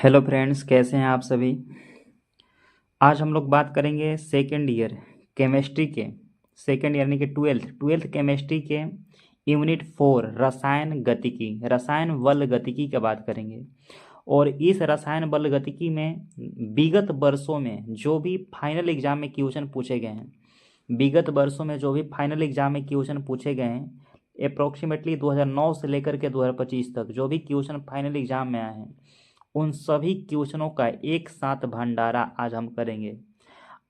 Hello friends, कैसे हैं आप सभी। आज हम लोग बात करेंगे सेकेंड ईयर केमिस्ट्री के सेकेंड ईयर यानी कि ट्वेल्थ केमिस्ट्री के यूनिट 4 रसायन बल गतिकी की बात करेंगे। और इस रसायन बल गतिकी में विगत वर्षों में जो भी फाइनल एग्जाम में क्वेश्चन पूछे गए हैं अप्रोक्सीमेटली 2009 से लेकर के 2025 तक जो भी क्वेश्चन फाइनल एग्जाम में आए हैं उन सभी क्वेश्चनों का एक साथ भंडारा आज हम करेंगे।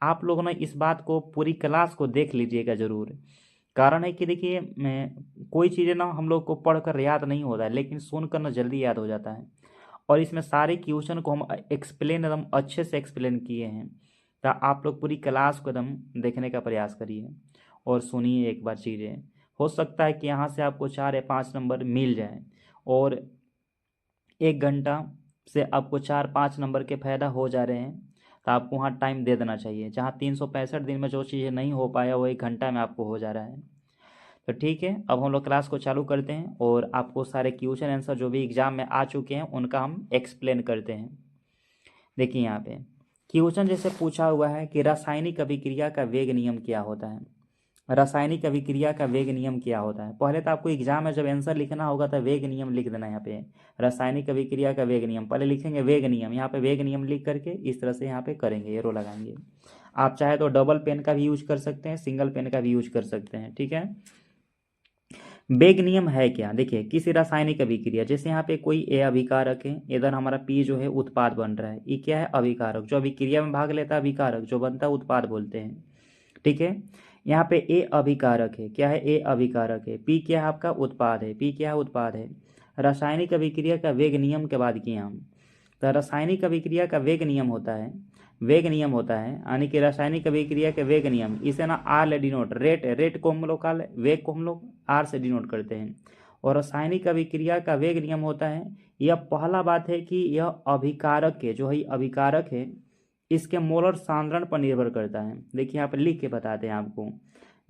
आप लोगों ने इस बात को पूरी क्लास को देख लीजिएगा ज़रूर। कारण है कि देखिए कोई चीज़ें ना हम लोग को पढ़कर याद नहीं होता है, लेकिन सुनकर ना जल्दी याद हो जाता है। और इसमें सारे क्वेश्चन को हम एकदम अच्छे से एक्सप्लेन किए हैं। तो आप लोग पूरी क्लास को एकदम देखने का प्रयास करिए और सुनिए एक बार चीज़ें। हो सकता है कि यहाँ से आपको 4 या 5 नंबर मिल जाए और 1 घंटा से आपको 4-5 नंबर के फ़ायदा हो जा रहे हैं, तो आपको वहाँ टाइम दे देना चाहिए। जहाँ 365 दिन में जो चीज़ें नहीं हो पाया वो 1 घंटा में आपको हो जा रहा है। तो ठीक है, अब हम लोग क्लास को चालू करते हैं और आपको सारे क्वेश्चन आंसर जो भी एग्ज़ाम में आ चुके हैं उनका हम एक्सप्लेन करते हैं। देखिए यहाँ पे क्वेश्चन जैसे पूछा हुआ है कि रासायनिक अभिक्रिया का वेग नियम क्या होता है। रासायनिक अभिक्रिया का वेग नियम क्या होता है। पहले तो आपको एग्जाम में जब आंसर लिखना होगा तो वेग नियम लिख देना। यहाँ पे रासायनिक अभिक्रिया का वेग नियम पहले लिखेंगे, वेग नियम, यहाँ पे वेग नियम लिख करके इस तरह से यहाँ पे करेंगे, एरो लगाएंगे। आप चाहे तो डबल पेन का भी यूज कर सकते हैं, सिंगल पेन का भी यूज कर सकते हैं, ठीक है। वेग नियम है क्या, देखिए किसी रासायनिक अभिक्रिया जैसे यहाँ पे कोई ए अभिकारक है, इधर हमारा पी जो है उत्पाद बन रहा है, ये क्या है अभिकारक, जो अभिक्रिया में भाग लेता है अभिकारक, जो बनता है उत्पाद बोलते हैं, ठीक है। यहाँ पे ए अभिकारक है, क्या है ए अभिकारक है, पी क्या है आपका उत्पाद है, पी क्या है उत्पाद है। रासायनिक अभिक्रिया का वेग नियम के बाद किए हम, तो रासायनिक अभिक्रिया का वेग नियम होता है यानी कि रासायनिक अभिक्रिया के वेग नियम, इसे ना आर ले डिनोट, रेट को हम लोग का वेग को हम लोग आर से डिनोट करते हैं। और रासायनिक अभिक्रिया का वेग नियम होता है, यह पहला बात है कि यह अभिकारक के जो है अभिकारक है इसके मोलर सांद्रण पर निर्भर करता है। देखिए यहाँ पे लिख के बताते हैं आपको,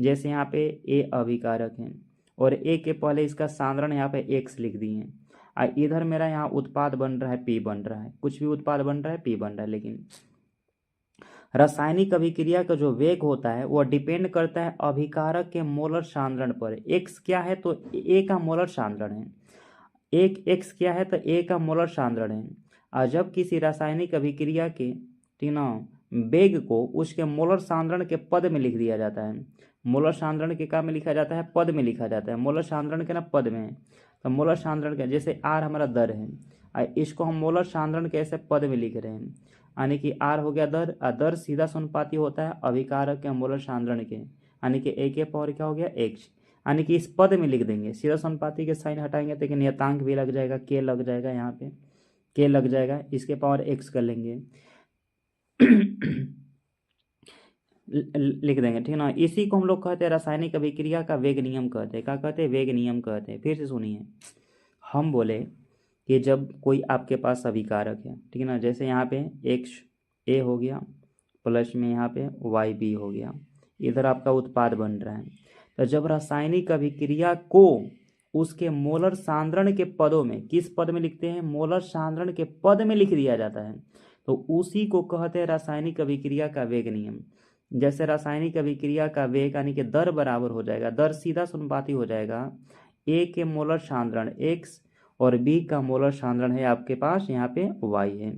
जैसे यहाँ पे ए अभिकारक है और ए के पहले इसका सांद्रण यहाँ पे एक्स लिख दिए हैं, और इधर मेरा यहाँ उत्पाद बन रहा है पी बन रहा है, कुछ भी उत्पाद बन रहा है पी बन रहा है। लेकिन रासायनिक अभिक्रिया का जो वेग होता है वह डिपेंड करता है अभिकारक के मोलर सांद्रण पर। एक्स क्या है तो ए का मोलर सांद्रण है, एक एक्स क्या है तो ए का मोलर सांद्रण है। और जब किसी रासायनिक अभिक्रिया के वेग को उसके मोलर सांद्रण के पद में लिख दिया जाता है। मोलर सांद्रण के क्या में लिखा जाता है, पद में लिखा जाता है। मोलर सांद्रण के ना पद में है, तो मोलर सांद्रण के जैसे आर हमारा दर है और इसको हम मोलर सांद्रण के ऐसे पद में लिख रहे हैं, यानी कि आर हो गया दर, और दर सीधा समानुपाती होता है अभिकारक के मोलर सांद्रण के, यानी कि ए के पावर क्या हो गया एक्स, यानी कि इस पद में लिख देंगे। सीधा समानुपाती के साइन हटाएंगे तो नियतांक भी लग जाएगा, के लग जाएगा, यहाँ पे के लग जाएगा, इसके पावर एक्स कर लेंगे लिख देंगे, ठीक ना। इसी को हम लोग कहते हैं रासायनिक अभिक्रिया का वेग नियम कहते हैं। क्या कहते हैं, वेग नियम कहते हैं। फिर से सुनिए, हम बोले कि जब कोई आपके पास अभिकारक है, ठीक है ना, जैसे यहाँ पे एक्स ए हो गया प्लस में यहाँ पे वाई बी हो गया, इधर आपका उत्पाद बन रहा है। तो जब रासायनिक अभिक्रिया को उसके मोलर सांद्रण के पदों में, किस पद में लिखते हैं, मोलर सांद्रण के पद में लिख दिया जाता है, तो उसी को कहते हैं रासायनिक अभिक्रिया का वेग नियम। जैसे रासायनिक अभिक्रिया का वेग यानी कि दर बराबर हो जाएगा, दर सीधा समानुपाती हो जाएगा ए के मोलर सांद्रण एक्स और बी का मोलर सांद्रण है आपके पास यहाँ पे वाई है।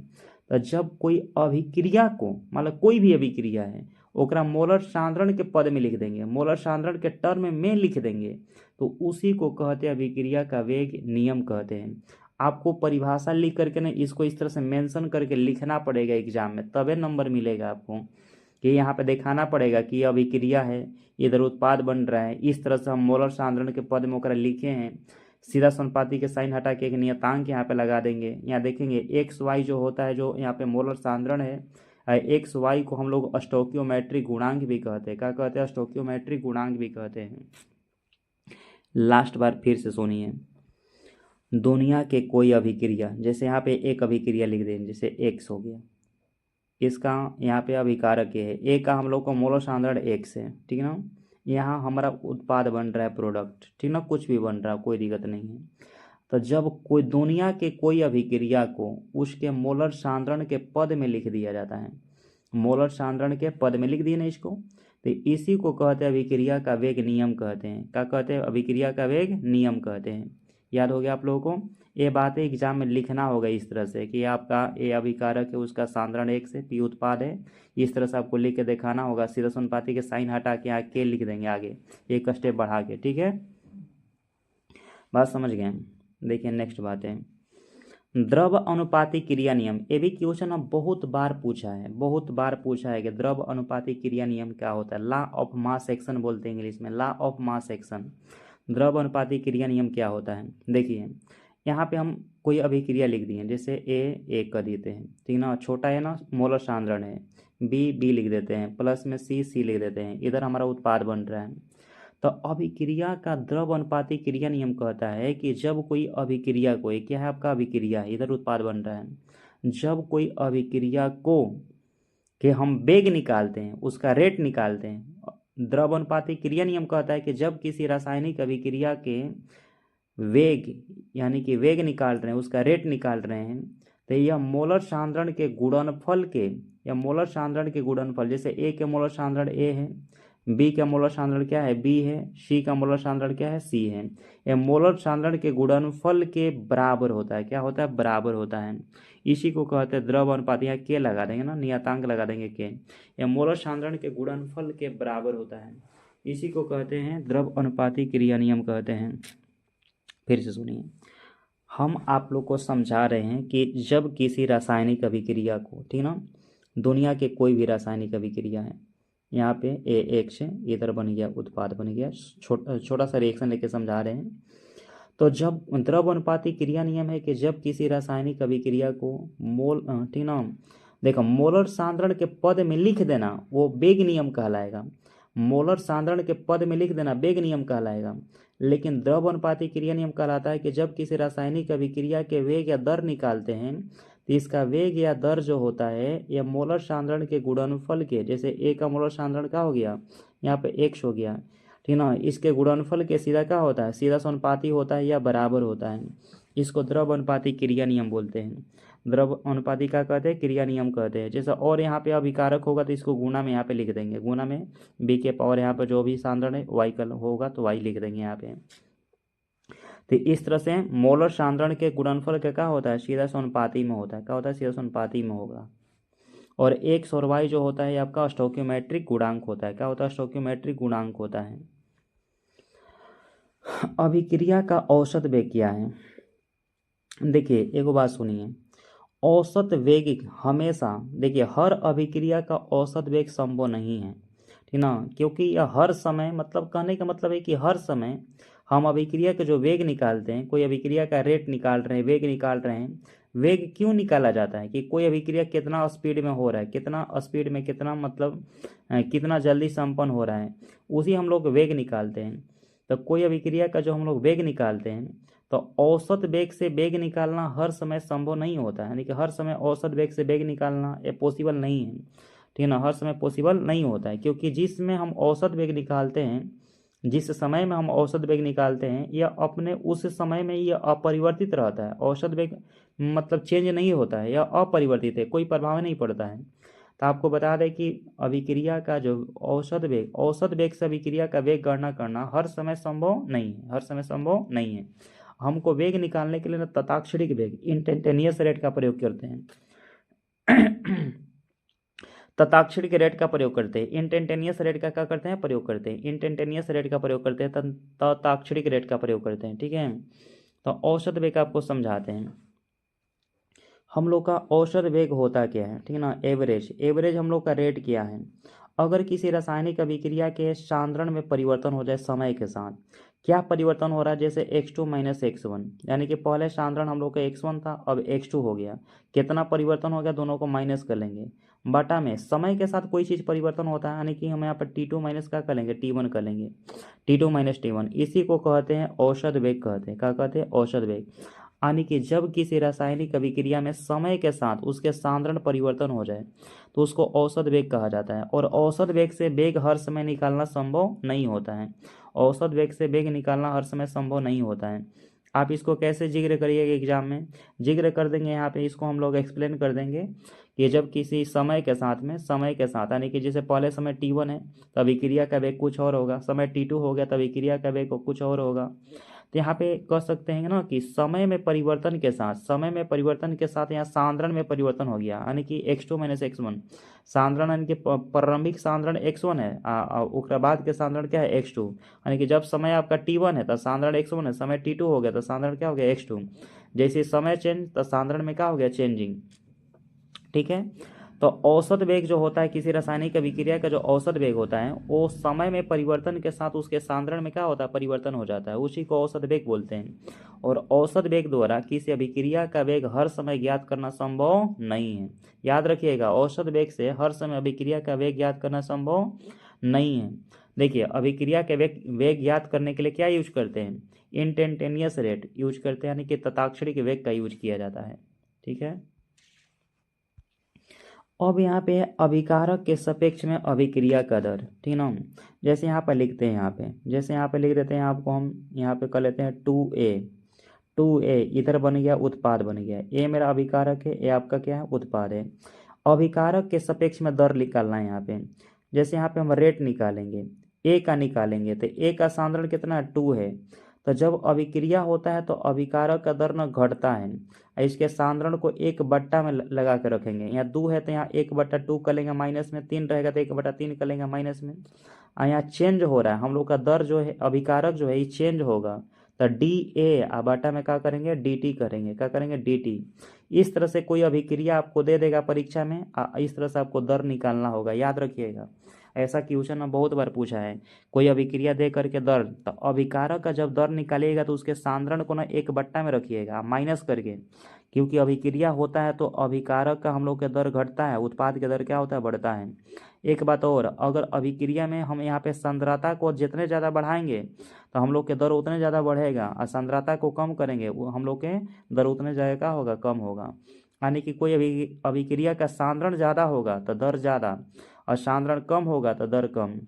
तो जब कोई अभिक्रिया को, मतलब कोई भी अभिक्रिया है, ओकरा मोलर सांद्रण के पद में लिख देंगे, मोलर सांद्रण के टर्म में लिख देंगे, तो उसी को कहते हैं अभिक्रिया का वेग नियम कहते हैं। आपको परिभाषा लिख करके ना इसको इस तरह से मेंशन करके लिखना पड़ेगा एग्जाम में, तबे नंबर मिलेगा आपको। कि यहाँ पे दिखाना पड़ेगा कि यह अभिक्रिया है, इधर उत्पाद बन रहा है, इस तरह से हम मोलर सांद्रण के पद में ओकरा लिखे हैं। सीधा समानुपाती के साइन हटा के एक नियतांक यहाँ पे लगा देंगे। यहाँ देखेंगे एक्स वाई जो होता है, जो यहाँ पे मोलर सांद्रण है, एक्स वाई को हम लोग स्टोकियोमेट्रिक गुणांक भी कहते हैं। क्या कहते हैं, स्टोकियोमेट्रिक गुणांक भी कहते हैं। लास्ट बार फिर से सुनिए, दुनिया के कोई अभिक्रिया, जैसे यहाँ पे एक अभिक्रिया लिख दें, जैसे एक्स हो गया, इसका यहाँ पे अभिकारक है, ए का हम लोग को मोलर सांद्रण एक्स है, ठीक है ना। यहाँ हमारा उत्पाद बन रहा है प्रोडक्ट, ठीक ना, कुछ भी बन रहा है, कोई दिक्कत नहीं है। तो जब कोई दुनिया के कोई अभिक्रिया को उसके मोलर सांद्रण के पद में लिख दिया जाता है, मोलर सांद्रण के पद में लिख दिए ना इसको, तो इसी को कहते हैं अभिक्रिया का वेग नियम कहते हैं। क्या कहते हैं? अभिक्रिया का वेग नियम कहते हैं। याद हो गया आप लोगों को? ये बातें एग्जाम में लिखना होगा इस तरह से कि आपका ए अभिकारक है, उसका सांद्रण 1 से, पी उत्पाद है, इस तरह से आपको लिख के दिखाना होगा। सीधा अनुपाती के साइन हटा के यहाँ के लिख देंगे आगे, एक स्टेप बढ़ा के। ठीक है, बात समझ गए? देखिए नेक्स्ट बात है द्रव अनुपाती क्रिया नियम। ये भी क्वेश्चन हम बहुत बार पूछा है, बहुत बार पूछा है कि द्रव अनुपाती क्रिया नियम क्या होता है। लॉ ऑफ मास एक्शन बोलते हैं इंग्लिश में, लॉ ऑफ मास एक्शन। द्रव अनुपाती क्रिया नियम क्या होता है? देखिए यहाँ पे हम कोई अभिक्रिया लिख दिए, जैसे ए कर देते हैं, ठीक ना, छोटा है ना, मोलर सांद्रण है, बी लिख देते हैं, प्लस में सी लिख देते हैं, इधर हमारा उत्पाद बन रहा है। तो अभिक्रिया का द्रव अनुपाती क्रिया नियम कहता है कि जब कोई अभिक्रिया को, एक क्या है आपका अभिक्रिया है, इधर उत्पाद बन रहा है, जब कोई अभिक्रिया को कि हम वेग निकालते हैं, उसका रेट निकालते हैं। द्रव अनुपाती क्रिया नियम कहता है कि जब किसी रासायनिक अभिक्रिया के वेग यानी कि वेग निकाल रहे हैं, उसका रेट निकाल रहे हैं, तो यह मोलर सांद्रण के गुणनफल के, या मोलर सांद्रण के गुणनफल, जैसे ए के मोलर सांद्रण ए है, बी का मोलर सांद्रण क्या है, बी है, सी का मोलर सांद्रण क्या है, सी है, यह मोलर सांद्रण के गुणनफल के बराबर होता है। क्या होता है? बराबर होता है। इसी को कहते हैं द्रव अनुपात। यहाँ के लगा देंगे ना, नियतांक लगा देंगे के, यह मोलर सांद्रण के गुणनफल के बराबर होता है। इसी को कहते हैं द्रव अनुपाती क्रिया नियम कहते हैं। फिर से सुनिए, हम आप लोग को समझा रहे हैं कि जब किसी रासायनिक अभिक्रिया को, ठीक ना, दुनिया के कोई भी रासायनिक अभिक्रिया है, यहाँ पे A1 से इधर बन गया, उत्पाद बन गया, छोटा सा रिएक्शन लेके समझा रहे हैं। तो जब द्रव अनुपाती क्रिया नियम है कि जब किसी रासायनिक अभिक्रिया को मोल, ठीक ना, देखो मोलर सांद्रण के पद में लिख देना वो वेग नियम कहलाएगा। मोलर सांद्रण के पद में लिख देना वेग नियम कहलाएगा। लेकिन द्रव अनुपाती क्रिया नियम कहलाता है कि जब किसी रासायनिक अभिक्रिया के वेग या दर निकालते हैं, तो इसका वेग या दर जो होता है यह मोलर सांद्रण के गुणनफल के, जैसे ए का मोलर सांद्रण क्या हो गया, यहाँ पे x हो गया, ठीक ना, इसके गुणनफल के सीधा क्या होता है, सीधा समानुपाती होता है या बराबर होता है। इसको द्रव अनुपाती क्रिया नियम बोलते हैं। द्रव अनुपाती क्या कहते हैं? क्रिया नियम कहते हैं। जैसे और यहाँ पे अभिकारक होगा तो इसको गुणा में यहाँ पे लिख देंगे, गुणा में बी के पावर यहाँ पे जो भी सांद्रण है वाई का होगा तो वाई लिख देंगे यहाँ पे। तो इस तरह से मोलर सांद्रण के गुणनफल क्या होता है, सीधा समानुपाती में होता है। क्या होता है? सीधा समानुपाती में होगा। और एक्स और वाई जो होता है आपका स्टोइकियोमेट्रिक गुणांक होता है। क्या होता है? स्टोइकियोमेट्रिक गुणांक होता है। अभिक्रिया का औसत वेग क्या है? देखिए एक बात सुनिए, औसत वेग हमेशा, देखिए हर अभिक्रिया का औसत वेग संभव नहीं है, ठीक ना, क्योंकि यह हर समय, मतलब कहने का मतलब है कि हर समय हम अभिक्रिया के जो वेग निकालते हैं, कोई अभिक्रिया का रेट निकाल रहे हैं, वेग निकाल रहे हैं। वेग क्यों निकाला जाता है कि कोई अभिक्रिया कितना स्पीड में हो रहा है, कितना स्पीड में, कितना मतलब कितना जल्दी संपन्न हो रहा है, उसी हम लोग वेग निकालते हैं। तो कोई अभिक्रिया का जो हम लोग वेग निकालते हैं, तो औसत वेग से वेग निकालना हर समय संभव नहीं होता है, यानी कि हर समय औसत वेग से वेग निकालना ये पॉसिबल नहीं है, ठीक है ना, हर समय पॉसिबल नहीं होता है। क्योंकि जिसमें हम औसत वेग निकालते हैं, जिस समय में हम औसत वेग निकालते हैं, यह अपने उस समय में यह अपरिवर्तित रहता है। औसत वेग मतलब चेंज नहीं होता है, यह अपरिवर्तित है, कोई प्रभाव नहीं पड़ता है। तो आपको बता दें कि अभिक्रिया का जो औसत वेग से अभिक्रिया का वेग गणना करना हर समय संभव नहीं है, हर समय संभव नहीं है। हमको वेग निकालने के लिए ना तथाक्षणिक वेग, इंस्टेंटेनियस रेट का प्रयोग करते हैं। तथाक्षणिक रेट का प्रयोग करते हैं, इंस्टेंटेनियस रेट का क्या करते हैं, प्रयोग करते हैं। इंस्टेंटेनियस रेट का प्रयोग करते हैं, तथाक्षणिक रेट का प्रयोग करते हैं, ठीक है। तो औसत वेग आपको समझाते हैं। हम लोग का औसत वेग होता क्या है, ठीक है ना, एवरेज हम लोग का रेट क्या है। अगर किसी रासायनिक अभिक्रिया के सांद्रण में परिवर्तन हो जाए समय के साथ, क्या परिवर्तन हो रहा है, जैसे x2 माइनस x1, यानी कि पहले सांद्रण हम लोग का x1 था, अब x2 हो गया, कितना परिवर्तन हो गया, दोनों को माइनस कर लेंगे, बटा में समय के साथ कोई चीज़ परिवर्तन होता है, यानी कि हम यहाँ पर T2 माइनस क्या कर लेंगे, T1 कर लेंगे, T2 माइनस T1, इसी को कहते हैं औसत वेग कहते हैं। क्या कहते हैं? औसत वेग। यानी कि जब किसी रासायनिक अभिक्रिया में समय के साथ उसके सांद्रण परिवर्तन हो जाए तो उसको औसत वेग कहा जाता है। और औसत वेग से वेग हर समय निकालना संभव नहीं होता है, औसत वेग से वेग निकालना हर समय संभव नहीं होता है। आप इसको कैसे जिक्र करिएगा एग्जाम में, जिक्र कर देंगे यहाँ पे, इसको हम लोग एक्सप्लेन कर देंगे कि जब किसी समय के साथ में, समय के साथ यानी कि जैसे पहले समय t1 है तो अभिक्रिया का वेग कुछ और होगा, समय t2 हो गया तो अभिक्रिया का वेग कुछ और होगा। तो यहाँ पे कह सकते हैं ना कि समय में परिवर्तन के साथ, समय में परिवर्तन के साथ यहाँ सांद्रण में परिवर्तन हो गया, यानी कि x2 माइनस x1, सांद्रण यानी कि प्रारंभिक सांद्रण x1 है, उसके बाद के सांद्रण क्या है x2, यानी कि जब समय आपका t1 है तो सांद्रण x1 है, समय t2 हो गया तो सांद्रण क्या हो गया x2। जैसे समय चेंज तो सांद्रण में क्या हो गया चेंजिंग। ठीक है, तो औसत वेग जो होता है किसी रासायनिक अभिक्रिया का, जो औसत वेग होता है वो समय में परिवर्तन के साथ उसके सांद्रण में क्या होता है परिवर्तन हो जाता है, उसी को औसत वेग बोलते हैं। और औसत वेग द्वारा किसी अभिक्रिया का वेग हर समय ज्ञात करना संभव नहीं है। याद रखिएगा, औसत वेग से हर समय अभिक्रिया का वेग ज्ञात करना संभव नहीं है। देखिए, अभिक्रिया के वेग ज्ञात करने के लिए क्या यूज करते हैं, इंस्टेंटेनियस रेट यूज करते हैं, यानी कि तत्क्षणिक वेग का यूज किया जाता है। ठीक है, अब यहाँ पे अभिकारक के सापेक्ष में अभिक्रिया का दर, ठीक ना। जैसे यहाँ पर लिखते हैं, यहाँ पे जैसे यहाँ पे लिख देते हैं आपको, हम यहाँ पे कर लेते हैं 2a, 2a इधर बन गया उत्पाद बन गया, ए मेरा अभिकारक है, ए आपका क्या है उत्पाद है। अभिकारक के सापेक्ष में दर निकालना है यहाँ पे। जैसे यहाँ पे हम रेट निकालेंगे, ए का निकालेंगे तो ए का सांद्रण कितना 2 है, तो जब अभिक्रिया होता है तो अभिकारक का दर न घटता है। इसके सांद्रण को 1/2 में लगा के रखेंगे, यहाँ 2 है तो यहाँ 1/2 कर लेंगे माइनस में, 3 रहेगा तो 1/3 कर लेंगे माइनस में। यहाँ चेंज हो रहा है हम लोग का दर जो है, अभिकारक जो है ये चेंज होगा, तो डी ए बाटा में क्या करेंगे डी टी करेंगे, क्या करेंगे डी टी। इस तरह से कोई अभिक्रिया आपको दे देगा परीक्षा में, इस तरह से आपको दर निकालना होगा, याद रखिएगा। ऐसा क्वेश्चन में बहुत बार पूछा है, कोई अभिक्रिया दे करके दर, तो अभिकारक का जब दर निकालिएगा तो उसके सांद्रण को ना 1/2 में रखिएगा माइनस करके, क्योंकि अभिक्रिया होता है तो अभिकारक का हम लोग का दर घटता है, उत्पाद का दर क्या होता है बढ़ता है। एक बात और, अगर अभिक्रिया में हम यहाँ पे सांद्रता को जितने ज़्यादा बढ़ाएंगे तो हम लोग के दर उतने ज़्यादा बढ़ेगा, और सांद्रता को कम करेंगे वो हम लोग के दर उतने ज़्यादा होगा कम होगा। यानी कि कोई अभिक्रिया का सांद्रण ज़्यादा होगा तो दर ज़्यादा, और सांद्रण कम होगा तो दर कम।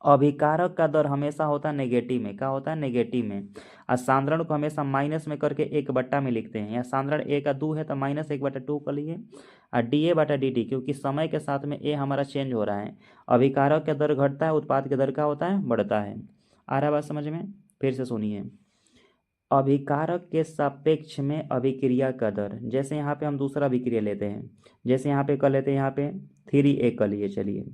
अभिकारक का दर हमेशा होता है नेगेटिव में, क्या होता है नेगेटिव में, और सांद्रण को हमेशा माइनस में करके 1/2 में लिखते हैं। यहाँ सांद्रण ए का 2 है तो माइनस 1/2 कर लिए, और डी ए बटा डी टी, क्योंकि समय के साथ में ए हमारा चेंज हो रहा है, अभिकारक का दर घटता है, उत्पाद का दर क्या होता है बढ़ता है। आ रहा बात समझ में, फिर से सुनिए। अभिकारक के सापेक्ष में अभिक्रिया का दर, जैसे यहाँ पे हम दूसरा अभिक्रिया लेते हैं, जैसे यहाँ पे कर लेते हैं, यहाँ पे 3a कर लिए, चलिए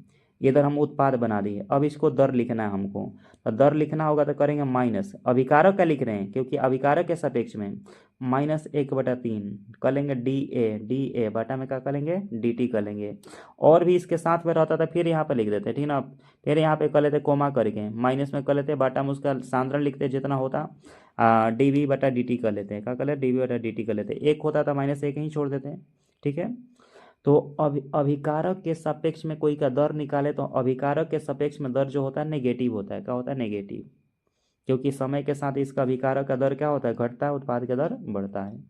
इधर हम उत्पाद बना दिए, अब इसको दर लिखना है हमको, तो दर लिखना होगा तो करेंगे माइनस, अभिकारक का लिख रहे हैं क्योंकि अभिकारक के सापेक्ष में, -1/3 कर लेंगे डी ए बटा में क्या करेंगे डी टी कर लेंगे। और भी इसके साथ में रहता था फिर यहाँ पे लिख देते ठीक ना, फिर यहाँ पे कर लेते कोमा करके, माइनस में कर लेते बटा में उसका सांद्रण लिखते जितना होता, डी वी बटा डी टी कर लेते हैं, क्या कर लेते डी वी बटा डी टी कर लेते, एक होता था -1 ही छोड़ देते हैं। ठीक है, तो अभिकारक के सापेक्ष में कोई का दर निकाले तो अभिकारक के सापेक्ष में दर जो होता है नेगेटिव होता है, क्या होता है नेगेटिव, क्योंकि समय के साथ इसका अभिकारक का दर क्या होता है घटता है, उत्पाद का दर बढ़ता है।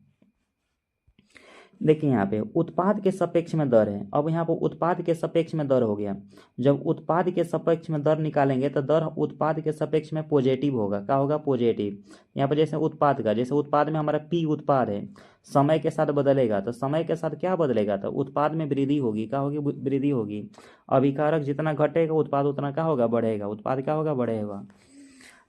देखिए यहाँ पे उत्पाद के सापेक्ष में दर है, अब यहाँ पर उत्पाद के सापेक्ष में दर हो गया, जब उत्पाद के सापेक्ष में दर निकालेंगे तो दर उत्पाद के सापेक्ष में पॉजिटिव होगा, क्या होगा पॉजिटिव। यहाँ पर जैसे उत्पाद का, जैसे उत्पाद में हमारा पी उत्पाद है, समय के साथ बदलेगा तो समय के साथ क्या बदलेगा, तो उत्पाद में वृद्धि होगी, क्या होगी वृद्धि होगी। अभिकारक जितना घटेगा उत्पाद उतना क्या होगा बढ़ेगा, उत्पाद क्या होगा बढ़ेगा।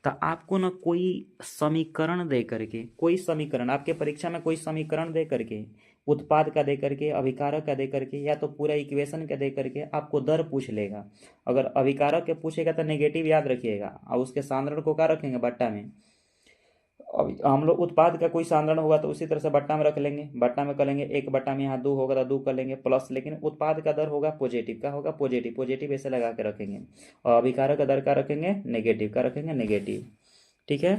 तो आपको ना कोई समीकरण दे करके, कोई समीकरण आपके परीक्षा में कोई समीकरण दे करके, उत्पाद का दे करके, अभिकारक का दे करके, या तो पूरा इक्वेशन का दे करके आपको दर पूछ लेगा। अगर अभिकारक के पूछेगा तो नेगेटिव याद रखिएगा, और उसके सांद्रण को क्या रखेंगे बट्टा में। अब हम लोग उत्पाद का कोई सांद्रण होगा तो उसी तरह से बट्टा में रख लेंगे, बट्टा में कर लेंगे, 1/2 में यहाँ 2 होगा तो 2 कर लेंगे प्लस, लेकिन उत्पाद का दर होगा पॉजिटिव, क्या होगा पॉजिटिव, पॉजिटिव ऐसे लगा के रखेंगे, और अभिकारक का दर का रखेंगे नेगेटिव, का रखेंगे नेगेटिव। ठीक है,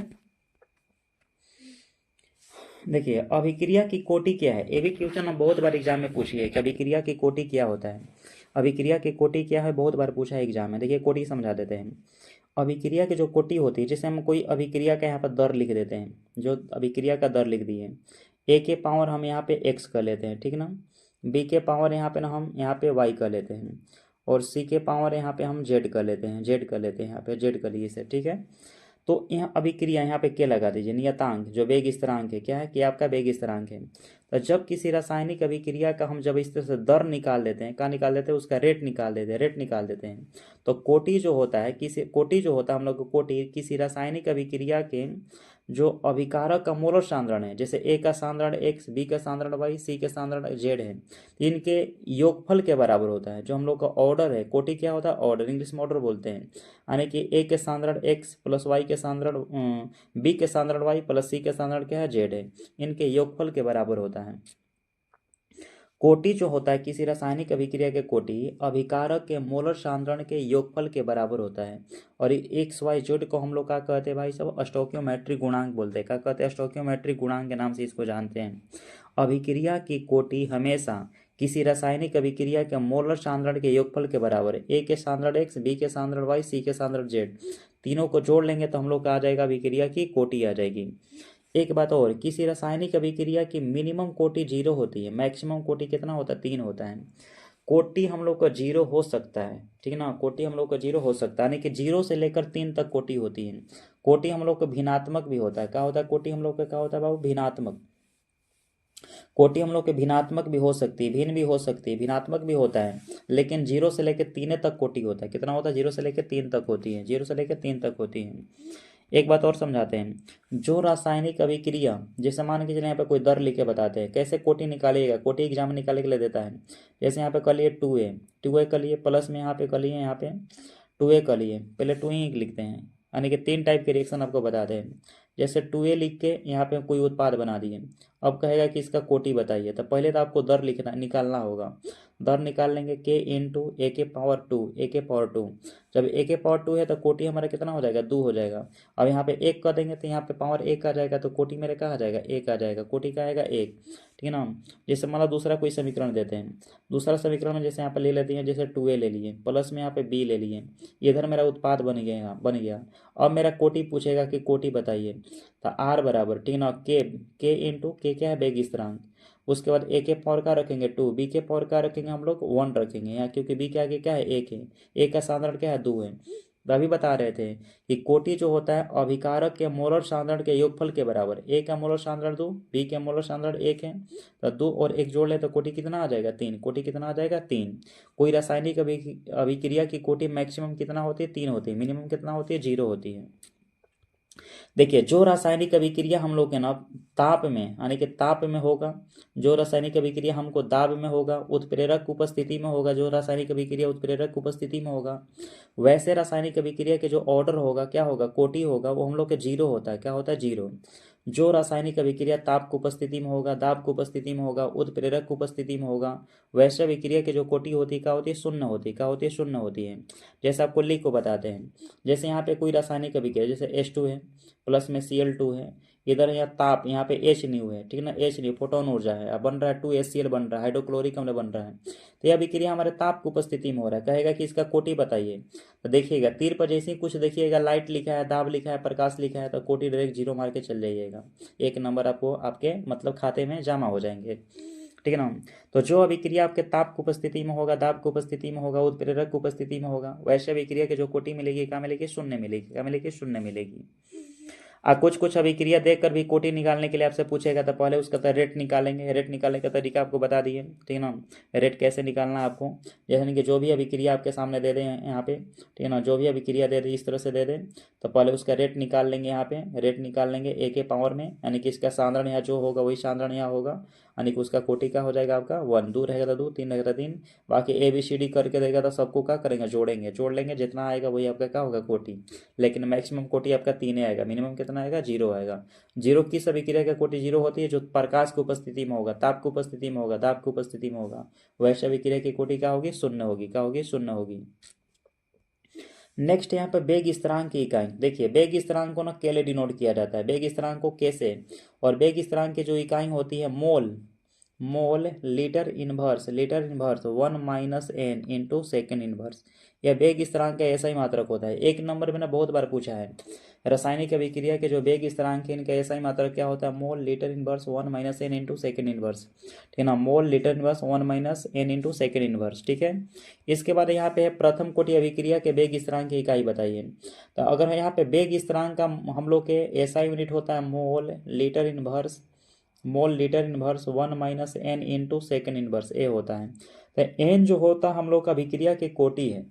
देखिए अभिक्रिया की कोटि क्या है, ये भी क्वेश्चन हम बहुत बार एग्जाम में पूछी है कि अभिक्रिया की कोटि क्या होता है। अभिक्रिया की कोटि क्या है बहुत बार पूछा है एग्जाम में, देखिए कोटि समझा देते हैं। अभिक्रिया की जो कोटि होती है, जैसे हम कोई अभिक्रिया का यहाँ पर दर लिख देते हैं, जो अभिक्रिया का दर लिख दिए, ए के पावर हम यहाँ पे एक्स कर लेते हैं, ठीक ना, बी के पावर यहाँ पे ना हम यहाँ पे वाई कर लेते हैं, और सी के पावर यहाँ पे हम जेड कर लेते हैं, जेड कर लेते हैं, यहाँ पे जेड कर लिए इसे। ठीक है, तो यहाँ अभिक्रिया यहाँ पे के लगा दीजिए, नियतांक जो वेग स्थिरांक है क्या है कि आपका वेग स्थिरांक है। तो जब किसी रासायनिक अभिक्रिया का हम जब इस तरह से दर निकाल देते हैं, क्या निकाल देते हैं, उसका रेट निकाल देते हैं, रेट निकाल देते हैं। तो कोटि जो होता है कोटि जो होता है हम लोग को कोटि किसी रासायनिक अभिक्रिया के जो अभिकारक का मोलर सांद्रण है, जैसे ए का सांद्रण x, बी का सांद्रण y, सी का सांद्रण z है, इनके योगफल के बराबर होता है। जो हम लोग का ऑर्डर है, कोटि क्या होता है, ऑर्डर, इंग्लिश में ऑर्डर बोलते हैं। यानी कि ए के सांद्रण x प्लस वाई के सांद्रण बी के सांद्रण y प्लस सी के सांद्रण क्या है, z है, इनके योगफल के बराबर होता है। कोटि जो होता है किसी रासायनिक अभिक्रिया के कोटि अभिकारक के मोलर सांद्रण के योगफल के बराबर होता है। और एक्स वाई जेड को हम लोग क्या कहते हैं भाई सब, स्टोइकियोमेट्रिक गुणांक बोलते हैं। क्या कहते हैं, स्टोइकियोमेट्रिक गुणांक के नाम से इसको जानते हैं। अभिक्रिया की कोटि हमेशा किसी रासायनिक अभिक्रिया के मोलर सांद्रण के योगफल के बराबर है। ए के सांद्रण x, बी के सांद्रण y, सी के सांद्रण z, तीनों को जोड़ लेंगे तो हम लोग का आ जाएगा अभिक्रिया की कोटि आ जाएगी। एक बात और, किसी रासायनिक अभिक्रिया की मिनिमम कोटि 0 होती है, मैक्सिमम कोटि कितना होता है, 3 होता है। कोटि हम लोग का 0 हो सकता है, ठीक है ना, कोटि हम लोग का 0 हो सकता है, यानी कि 0 से लेकर 3 तक कोटि होती है। कोटि हम लोग का भिन्नात्मक भी होता है। क्या होता है कोटि हम लोग का, क्या होता है बाबू, भिन्नात्मक। कोटि हम लोग के भिन्नात्मक भी हो सकती है, भिन्न भी हो सकती है, भिन्नात्मक भी होता है, लेकिन 0 से लेकर 3 तक कोटि होता है। कितना होता है, 0 से लेकर 3 तक होती है, 0 से लेकर 3 तक होती है। एक बात और समझाते हैं, जो रासायनिक अभिक्रिया, जैसे मान के चलिए यहाँ पे कोई दर लिख के बताते हैं कैसे कोटि निकालिएगा, कोटि एग्जाम में निकालने के लिए देता है। जैसे यहाँ पे कर लिए 2a कर लिए, प्लस में यहाँ पे कर लिए, यहाँ पे 2a कर लिए, पहले 2 ही लिखते हैं, यानी कि 3 टाइप के रिएक्शन आपको बताते हैं। जैसे 2a लिख के यहाँ पे कोई उत्पाद बना दिए, अब कहेगा कि इसका कोटि बताइए, तो पहले तो आपको दर लिखना निकालना होगा। दर निकाल लेंगे k इंटू ए के पावर 2, ए के पावर 2। जब ए के पावर 2 है तो कोटि हमारा कितना हो जाएगा, 2 हो जाएगा। अब यहाँ पे 1 कर देंगे तो यहाँ पे पावर 1 आ जाएगा, तो कोटि मेरे क्या आ जाएगा, 1 आ जाएगा, कोटि का आएगा 1, ठीक है ना। जैसे मतलब दूसरा कोई समीकरण देते हैं, दूसरा समीकरण में जैसे यहाँ पे ले लेते हैं, जैसे 2a ले लिए, प्लस में यहाँ पे b ले लिए, इधर मेरा उत्पाद बन गया। अब मेरा कोटि पूछेगा कि कोटि बताइए, तो r बराबर, ठीक ना, k इंटू के क्या है, वेग स्थिरांक। उसके बाद ए के पावर का रखेंगे 2, बी के पावर का रखेंगे हम लोग 1 रखेंगे यहाँ, क्योंकि बी के आगे क्या है, 1 है, ए का सांद्रण क्या है, 2 है। तो अभी बता रहे थे कि कोटि जो होता है अभिकारक के मोलर सांद्रण के योगफल के बराबर। ए का मोलर सांद्रण 2, बी के मोलर सांद्रण 1 है, तो 2 और 1 जोड़ ले तो कोटि कितना आ जाएगा, 3। कोटि कितना आ जाएगा, 3। कोई रासायनिक अभिक्रिया की कोटि मैक्सिमम कितना होती है, 3 होती है, मिनिमम कितना होती है, 0 होती है। देखिए जो रासायनिक अभिक्रिया हम लोग के ना ताप में, यानी कि ताप में होगा, जो रासायनिक अभिक्रिया हमको दाब में होगा, उत्प्रेरक उपस्थिति में होगा, जो रासायनिक अभिक्रिया उत्प्रेरक उपस्थिति में होगा, वैसे रासायनिक अभिक्रिया के जो ऑर्डर होगा क्या होगा, कोटि होगा, वो हम लोग के 0 होता है। क्या होता है, 0। जो रासायनिक अभिक्रिया ताप की उपस्थिति में होगा, दाब की उपस्थिति में होगा, उत्प्रेरक की उपस्थिति में होगा, वैसे अभिक्रिया की जो कोटि होती है क्या होती है, शून्य होती है। क्या होती है, शून्य होती है। जैसे आपको लिख को बताते हैं, जैसे यहाँ पे कोई रासायनिक अभिक्रिया, जैसे H2 है, प्लस में Cl2 है, इधर यहाँ ताप, यहाँ पे H न्यू है, ठीक है ना, H न्यू फोटोन ऊर्जा है, अब बन रहा है 2HCl बन रहा है, हाइड्रोक्लोरिक अम्ल बन रहा है। तो यह अभिक्रिया हमारे ताप की उपस्थिति में हो रहा है। कहेगा कि इसका कोटि बताइए, तो देखिएगा तीर पर जैसे ही कुछ देखिएगा, लाइट लिखा है, दाब लिखा है, प्रकाश लिखा है, तो कोटि डायरेक्ट 0 मार के चल जाइएगा। 1 नंबर आपको आपके मतलब खाते में जमा हो जाएंगे, ठीक है ना। तो जो अभिक्रिया आपके ताप की उपस्थिति में होगा, दाब की उपस्थिति में होगा, उत्प्रेरक की उपस्थिति में होगा, वैसे अभिक्रिया की जो कोटि मिलेगी क्या मिलेगी, शून्य मिलेगी। क्या मिलेगी, शून्य मिलेगी। कुछ कुछ अभिक्रिया देखकर भी कोटि निकालने के लिए आपसे पूछेगा, तो पहले उसका तो रेट निकालेंगे। रेट निकालने का तरीका आपको बता दिए, ठीक है ना। रेट कैसे निकालना है आपको, जैसे कि जो भी अभिक्रिया आपके सामने दे दें यहाँ पे, ठीक है ना, जो भी अभिक्रिया दे दे इस तरह से दे दें, तो पहले उसका रेट निकाल लेंगे। यहाँ पे रेट निकाल लेंगे ए के पावर में, यानी कि इसका सांद्रण यहाँ जो होगा वही सांद्रण यहाँ होगा, यानी कि उसका कोटि का हो जाएगा आपका 1। 2 रहेगा तो 2, 3 रहेगा तो 3, बाकी ABCD करके देगा तो सबको क्या करेंगे, जोड़ेंगे। जोड़ लेंगे, जितना आएगा वही आपका क्या होगा, कोटि। लेकिन मैक्सिमम कोटि आपका 3 आएगा, मिनिमम कितना आएगा, 0 आएगा। 0 किस अभिक्रिया का कोटि 0 होती है, जो प्रकाश की उपस्थिति में होगा, ताप की उपस्थिति में होगा, दाब की उपस्थिति में होगा, वैसे अभिक्रिया की कोटि क्या होगी, शून्य होगी। क्या होगी, शून्य होगी। नेक्स्ट यहाँ पे वेग स्थिरांक की इकाई देखिए, वेग स्थिरांक को ना के लिए डिनोट किया जाता है, वेग स्थिरांक को के से, और वेग स्थिरांक की जो इकाई होती है mole, mole litre inverse 1 minus N into second inverse. यह वेग स्थिरांक का ऐसा ही मात्रक होता है। एक नंबर में ना बहुत बार पूछा है, रासायनिक अभिक्रिया के जो वेग स्थिरांक है इनका ऐसा ही मात्रक क्या होता है, mole litre inverse 1 minus N into second inverse. ठीक है ना, mole litre inverse 1 minus N into second inverse. ठीक है, इसके बाद यहाँ पे प्रथम कोटि अभिक्रिया के वेग स्थिरांक की इकाई बताइए। तो अगर यहाँ पे वेग स्थिरांक का हम लोग के ऐसा यूनिट होता है mole litre inverse 1 minus N into second inverse ए होता है। तो एन जो होता है हम लोग का अभिक्रिया के कोटि है,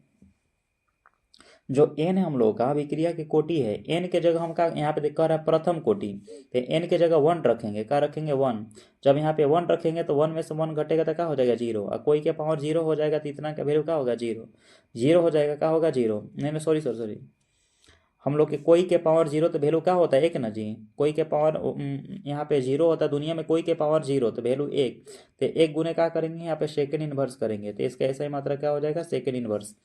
जो एन है हम लोग का अभिक्रिया की कोटि है। एन के जगह हम का यहाँ पे देख रहा है प्रथम कोटि, तो एन के जगह 1 रखेंगे, क्या रखेंगे 1। जब यहाँ पे 1 रखेंगे तो 1 में से 1 घटेगा तो क्या हो जाएगा 0, और कोई के पावर 0 हो जाएगा तो इतना का वैल्यू क्या होगा 0, 0 हो जाएगा, क्या होगा 0। नहीं सॉरी हम लोग के कोई के पावर 0 तो वैल्यू क्या होता है 1 ना जी। कोई के पावर यहाँ पे 0 होता है, दुनिया में कोई के पावर 0 तो वैल्यू 1, तो 1 गुने क्या करेंगे यहाँ पे सेकेंड इनवर्स करेंगे, तो इसका ऐसा ही मात्रा क्या हो जाएगा सेकेंड इनवर्स।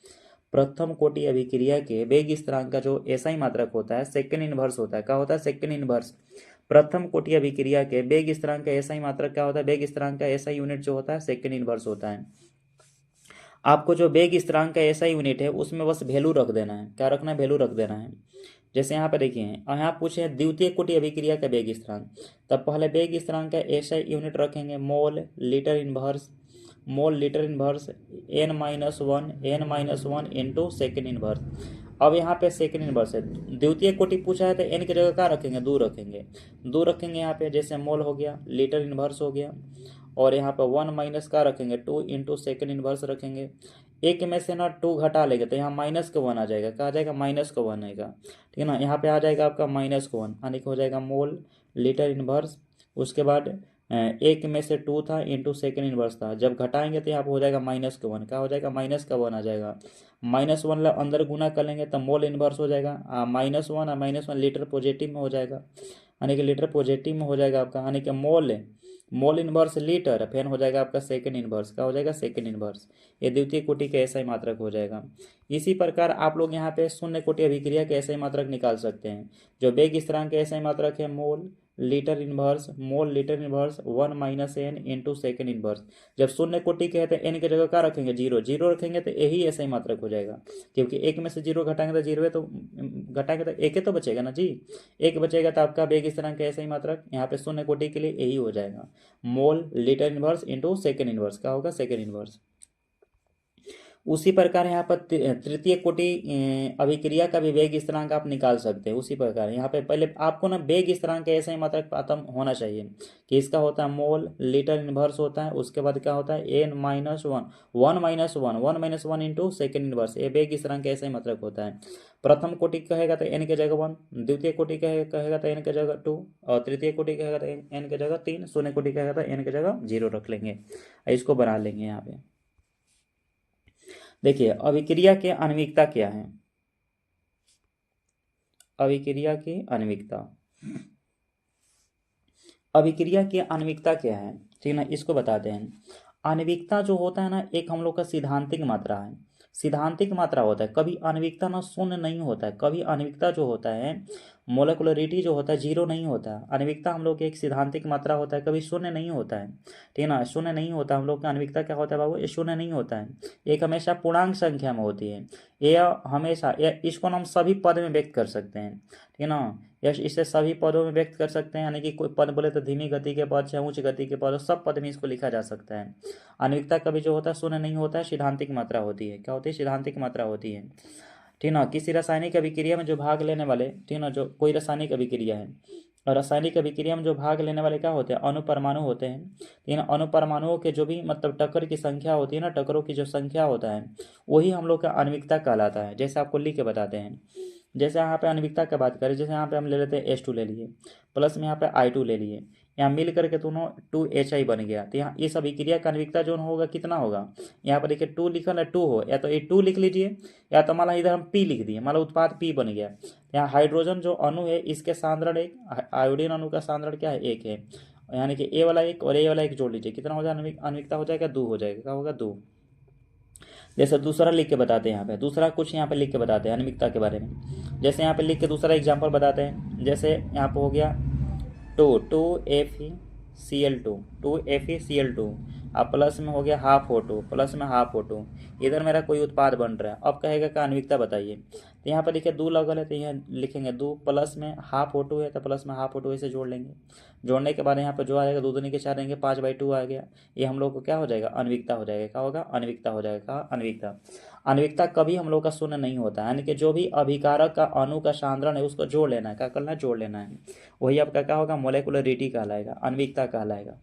प्रथम कोटि अभिक्रिया के वेग स्थिरांक का जो ऐसा ही मात्रक होता है सेकेंड इनवर्स होता है, क्या होता है सेकेंड इनवर्स। प्रथम कोटि अभिक्रिया के वेग स्थिरांक का ऐसा ही मात्रक क्या होता है, वेग स्थिरांक का ऐसा यूनिट जो होता है सेकेंड इनवर्स होता है। आपको जो वेग स्थिरांक का ऐसा यूनिट है उसमें बस वैल्यू रख देना है, क्या रखना है वैल्यू रख देना है। जैसे यहाँ पे देखिए यहाँ पूछे द्वितीय कोटि अभिक्रिया का वेग स्थिरांक, तब पहले वेग स्थिरांक का ऐसा यूनिट रखेंगे mole litre inverse N minus one into second inverse. अब यहाँ पे सेकेंड इनवर्स है, द्वितीय कोटि पूछा है तो एन की जगह क्या रखेंगे 2 रखेंगे यहाँ पे, जैसे मोल हो गया लीटर इनवर्स हो गया, और यहाँ पे 1 माइनस का रखेंगे 2 इंटू सेकेंड इनवर्स रखेंगे। एक में से ना 2 घटा लेंगे तो यहाँ माइनस का 1 आ जाएगा, क्या आ जाएगा माइनस का 1 आएगा। ठीक है ना, यहाँ पे आ जाएगा आपका माइनस का 1 यानी कि हो जाएगा मोल लीटर इनवर्स। उसके बाद एक में से 2 था इंटू सेकेंड इनवर्स था, जब घटाएंगे तो यहाँ पे हो जाएगा माइनस का 1, क्या हो जाएगा माइनस का 1 आ जाएगा। -1 अंदर गुना कर लेंगे तो मोल इनवर्स हो जाएगा -1 लीटर पॉजिटिव में हो जाएगा, यानी कि लीटर पॉजिटिव में हो जाएगा आपका, यानी कि मोल इनवर्स लीटर, फिर हो जाएगा आपका सेकंड इनवर्स, क्या हो जाएगा सेकंड इनवर्स। ये द्वितीय कोटि का ऐसा ही मात्रक हो जाएगा। इसी प्रकार आप लोग यहाँ पे शून्य कोटि अभिक्रिया के ऐसा ही मात्रक निकाल सकते हैं। जो वेग स्थिरांक के ऐसा ही मात्रक है mole litre inverse 1 minus N into second inverse. जब शून्य कोटि के है तो एन की जगह क्या रखेंगे 0 रखेंगे, तो यही ऐसा ही मात्रक हो जाएगा, क्योंकि एक में से 0 घटाएंगे तो 0 है, तो घटाएंगे तो एक तो बचेगा ना जी, एक बचेगा तो आपका वेग स्थिरांक ऐसा ही मात्रक यहाँ पे शून्य कोटि के लिए यही हो जाएगा, मोल litre inverse into second inverse, क्या होगा सेकेंड इनवर्स। उसी प्रकार यहाँ पर तृतीय कोटि अभिक्रिया का भी वेग स्थिरांक आप निकाल सकते हैं। उसी प्रकार यहाँ पे पहले आपको ना वेग स्थिरांक ऐसा ही मात्रक पता होना चाहिए कि इसका होता है मोल लीटर इनवर्स होता है, उसके बाद क्या होता है N minus one into second inverse, ये वेग स्थिरांक ऐसा ही मात्रक होता है। प्रथम कोटि कहेगा तो एन के जगह 1, द्वितीय कोटि कहेगा तो एन के जगह 2, और तृतीय कोटि कहेगा तो एन के जगह 3, शून्य कोटि कहेगा तो एन के जगह 0 रख लेंगे। इसको बना लेंगे यहाँ पे। देखिए अभिक्रिया के आणविकता क्या है, अभिक्रिया की आणविकता, अभिक्रिया की आणविकता क्या है, ठीक ना, इसको बताते हैं। आणविकता जो होता है ना एक हम लोग का सिद्धांतिक मात्रा है, सिद्धांतिक मात्रा होता है, कभी आणविकता ना शून्य नहीं होता है, कभी आणविकता जो होता है मोलिकुलरिटी जो होता है 0 नहीं होता है। आणविकता हम लोग की एक सिद्धांतिक मात्रा होता है, कभी शून्य नहीं होता है, ठीक है ना, शून्य नहीं होता। हम लोग का आणविकता क्या होता है बाबू, ये शून्य नहीं होता है, एक हमेशा पूर्णांक संख्या में होती है। यह हमेशा इसको हम सभी पद में व्यक्त कर सकते हैं, ठीक है ना, यश इसे सभी पदों में व्यक्त कर सकते हैं, यानी कि कोई पद बोले तो धीमी गति के पद चाहे उच्च गति के पद, सब पद में इसको लिखा जा सकता है। आणविकता कभी जो होता है शून्य नहीं होता है, सिद्धांतिक मात्रा होती है, क्या होती है सिद्धांतिक मात्रा होती है, ठीक ना। किसी रासायनिक अभिक्रिया में जो भाग लेने वाले, ठीक ना, जो कोई रासायनिक अभिक्रिया है और रासायनिक अभिक्रिया में जो भाग लेने वाले क्या होते हैं अणुपरमाणु होते हैं, ठीक है। अणुपरमाणुओं के जो भी मतलब टक्कर की संख्या होती है ना, टक्करों की जो संख्या होता है वही हम लोग का आणविकता कहलाता है। जैसे आपको लिख के बताते हैं, जैसे यहाँ पे आणविकता की बात करें, जैसे यहाँ पे हम ले लेते हैं H2 ले लिए, प्लस में यहाँ पे I2 ले लिए, यहाँ मिल करके दोनों 2HI बन गया, तो यहाँ इस अभिक्रिया का आणविकता जो होगा कितना होगा, यहाँ पर देखिए 2 लिखल है, 2 हो या तो ये 2 लिख लीजिए, या तो मान लो इधर हम P लिख दिए, मान लो उत्पाद P बन गया। यहाँ हाइड्रोजन जो अणु है इसके सांद्रण एक, आयोडीन अणु का सांद्रण क्या है 1 है, यानी कि A वाला 1 और A वाला 1 जोड़ लीजिए, कितना हो जाएगा आणविकता हो जाएगा 2 हो जाएगा, क्या होगा 2। जैसे दूसरा लिख के बताते हैं, यहाँ पे दूसरा कुछ यहाँ पे लिख के बताते हैं आणविकता के बारे में। जैसे यहाँ पे लिख के दूसरा एग्जांपल बताते हैं, जैसे यहाँ पे हो गया 2 Fe Cl2, 2FeCl2 और प्लस में हो गया हाफ O2, प्लस में हाफ O2, इधर मेरा कोई उत्पाद बन रहा है। अब कहेगा कि आणविकता बताइए, तो यहाँ पर देखिए 2 लगल है तो यहाँ लिखेंगे 2, प्लस में हाफ O2 है तो प्लस में हाफ O2 इसे जोड़ लेंगे। जोड़ने के बाद यहाँ पर जो आ जाएगा 2 दूनी के 4 रहेंगे, 5/2 आ गया। ये हम लोग को क्या हो जाएगा, आणविकता हो जाएगा। क्या होगा, आणविकता हो जाएगा। आणविकता, आणविकता कभी हम लोग का शून्य नहीं होता है, यानी कि जो भी अभिकारक का अणु का सांद्रण है उसको जोड़ लेना है। क्या करना है, जोड़ लेना है। वही आपका क्या होगा, मोलेकुलरिटी कहलाएगा, आणविकता कहलाएगा।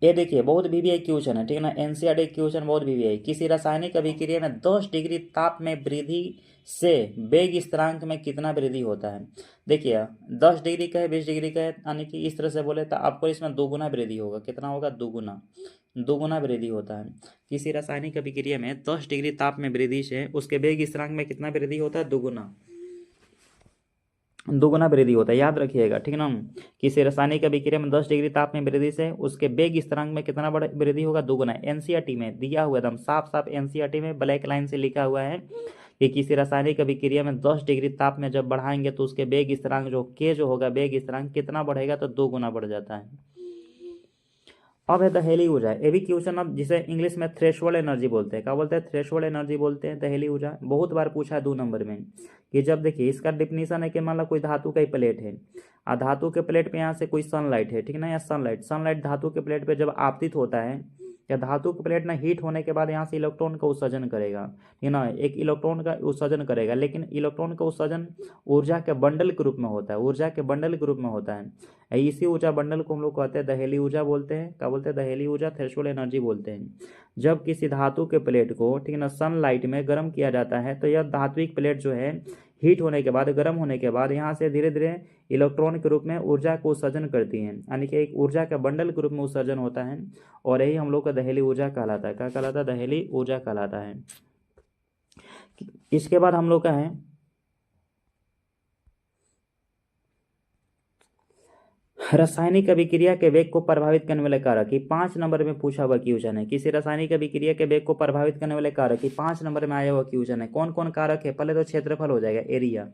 ये देखिए बहुत वीवीआई क्वेश्चन है, ठीक है ना, एनसीईआरटी क्वेश्चन बहुत वीवीआई। किसी रासायनिक अभिक्रिया में 10 डिग्री ताप में वृद्धि से वेग स्थिरांक में कितना वृद्धि होता है। देखिए 10 डिग्री का है, 20 डिग्री का है, यानी कि इस तरह से बोले तो आपको इसमें दोगुना वृद्धि होगा। कितना होगा, दोगुना, दोगुना वृद्धि होता है। किसी रासायनिक अभिक्रिया में 10 डिग्री ताप में वृद्धि से उसके वेग स्थिरांक में कितना वृद्धि होता है, दोगुना, दोगुना वृद्धि होता है, याद रखिएगा, ठीक है ना। किसी रासायनिक अभिक्रिया में 10 डिग्री ताप में वृद्धि से उसके वेग स्थिरांक में कितना बड़ा वृद्धि होगा, दोगुना। एनसीईआरटी में दिया हुआ एकदम साफ साफ, एनसीईआरटी में ब्लैक लाइन से लिखा हुआ है कि किसी रासायनिक अभिक्रिया में 10 डिग्री ताप में जब बढ़ाएंगे तो उसके वेग स्थिरांक जो के जो होगा, वेग स्थिरांक कितना बढ़ेगा, तो 2 गुना बढ़ जाता है। अब है दहेली ऊर्जा, ये भी क्वेश्चन, अब जिसे इंग्लिश में थ्रेशोल्ड एनर्जी बोलते हैं। क्या बोलते हैं, थ्रेशोल्ड एनर्जी बोलते हैं, दहेली ऊर्जा। बहुत बार पूछा है 2 नंबर में कि जब देखिए इसका डिफिनीशन है कि मान लो कोई धातु का ही प्लेट है और धातु के प्लेट पे यहाँ से कोई सनलाइट है, ठीक है ना, या सनलाइट धातु के प्लेट पे जब आपतित होता है या धातु के प्लेट ना हीट होने के बाद यहाँ से इलेक्ट्रॉन का उत्सर्जन करेगा, ठीक है ना, एक इलेक्ट्रॉन का उत्सर्जन करेगा। लेकिन इलेक्ट्रॉन का उत्सर्जन ऊर्जा के बंडल के रूप में होता है, ऊर्जा के बंडल के रूप में होता है। इसी ऊर्जा बंडल को हम लोग कहते हैं दहेली ऊर्जा बोलते हैं। क्या बोलते हैं, दहेली ऊर्जा, थ्रेशोल्ड एनर्जी बोलते हैं। जब किसी धातु के प्लेट को, ठीक है ना, सनलाइट में गर्म किया जाता है तो यह धात्विक प्लेट जो है हीट होने के बाद, गर्म होने के बाद यहाँ से धीरे धीरे इलेक्ट्रॉन के रूप में ऊर्जा को उत्सर्जन करती हैं, यानी कि एक ऊर्जा के बंडल के रूप में उत्सर्जन होता है। और यही हम लोग का दहेली ऊर्जा कहलाता है। क्या कहलाता है, दहेली ऊर्जा कहलाता है। इसके बाद हम लोग का है रासायनिक अभिक्रिया के वेग को प्रभावित करने वाले कारक। 5 नंबर में पूछा हुआ क्वेश्चन है। किसी रासायनिक अभिक्रिया के वेग को प्रभावित करने वाले कारक 5 नंबर में आया हुआ क्वेश्चन है। कौन कौन कारक है, पहले तो क्षेत्रफल हो जाएगा, एरिया।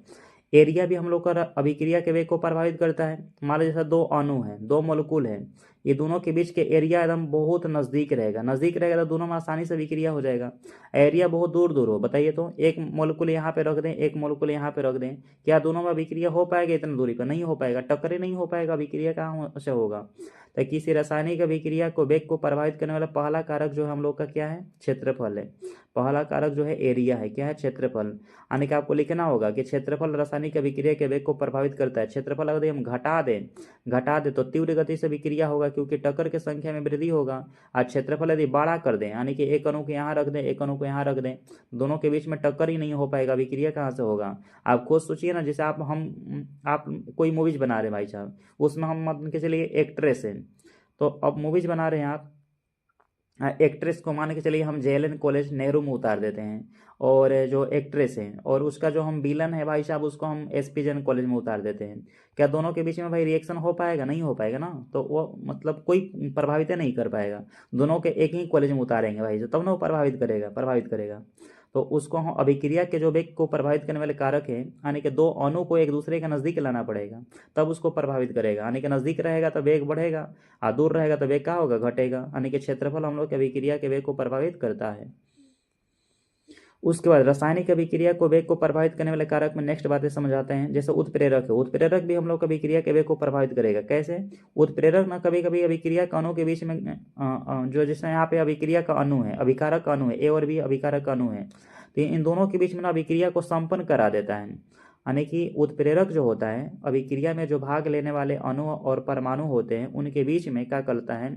एरिया भी हम लोग का अभिक्रिया के वेग को प्रभावित करता है। मान लो जैसा 2 अणु है, 2 मोलिक्यूल है, ये दोनों के बीच के एरिया एकदम बहुत नज़दीक रहेगा, नज़दीक रहेगा तो दोनों में आसानी से अभिक्रिया हो जाएगा। एरिया बहुत दूर दूर हो, बताइए तो एक मोलिक्यूल यहाँ पे रख दें, एक मोलिक्यूल यहाँ पे रख दें, क्या दोनों में अभिक्रिया हो पाएगा, इतनी दूरी पर नहीं हो पाएगा, टक्कर ही नहीं हो पाएगा, अभिक्रिया कहाँ से होगा। तो किसी रासायनिक अभिक्रिया को वेग को प्रभावित करने वाला पहला कारक जो है हम लोग का क्या है, क्षेत्रफल है। पहला कारक जो है एरिया है, क्या है, क्षेत्रफल। यानी कि आपको लिखना होगा कि क्षेत्रफल रासायनिक अभिक्रिया के वेग को प्रभावित करता है। क्षेत्रफल अगर हम घटा दें तो तीव्र गति से अभिक्रिया होगा, क्योंकि टक्कर की संख्या में वृद्धि होगा। और क्षेत्रफल यदि बड़ा कर दें, यानी कि एक अणु को यहाँ रख दें, एक अणु को यहाँ रख दें, दोनों के बीच में टक्कर ही नहीं हो पाएगा, अभिक्रिया कहाँ से होगा। आप खुद सोचिए ना, जैसे आप कोई मूवीज बना रहे हैं भाई साहब, उसमें हम मान के चलिए एक्ट्रेस हैं, तो अब मूवीज बना रहे हैं आप, एक्ट्रेस को मान के चलिए हम JLN कॉलेज नेहरू में उतार देते हैं, और जो एक्ट्रेस है और उसका जो हम विलन है भाई साहब उसको हम SP जैन कॉलेज में उतार देते हैं। क्या दोनों के बीच में भाई रिएक्शन हो पाएगा, नहीं हो पाएगा ना, तो वो मतलब कोई प्रभावित नहीं कर पाएगा। दोनों के एक ही कॉलेज में उतारेंगे भाई, तब ना वो प्रभावित करेगा। तो उसको हम अभिक्रिया के जो वेग को प्रभावित करने वाले कारक है, यानी कि 2 अणु को एक दूसरे के नज़दीक लाना पड़ेगा, तब उसको प्रभावित करेगा। यानी कि नज़दीक रहेगा तो वेग बढ़ेगा, और दूर रहेगा तो वेग क्या होगा, घटेगा। यानी कि क्षेत्रफल हम लोग के अभिक्रिया के वेग को प्रभावित करता है। उसके बाद रासायनिक अभिक्रिया को वेग को प्रभावित करने वाले कारक में नेक्स्ट बातें समझाते हैं। जैसे उत्प्रेरक है, उत्प्रेरक भी हम लोग अभिक्रिया के वेग को प्रभावित करेगा। कैसे, उत्प्रेरक ना कभी कभी अभिक्रिया का अणु के बीच में जो जैसे यहाँ पे अभिक्रिया का अणु है, अभिकारक का अणु है, A और B अभिकारक का अणु है, तो इन दोनों के बीच में ना अभिक्रिया को संपन्न करा देता है। यानी कि उत्प्रेरक जो होता है, अभिक्रिया में जो भाग लेने वाले अणु और परमाणु होते हैं उनके बीच में क्या करता है,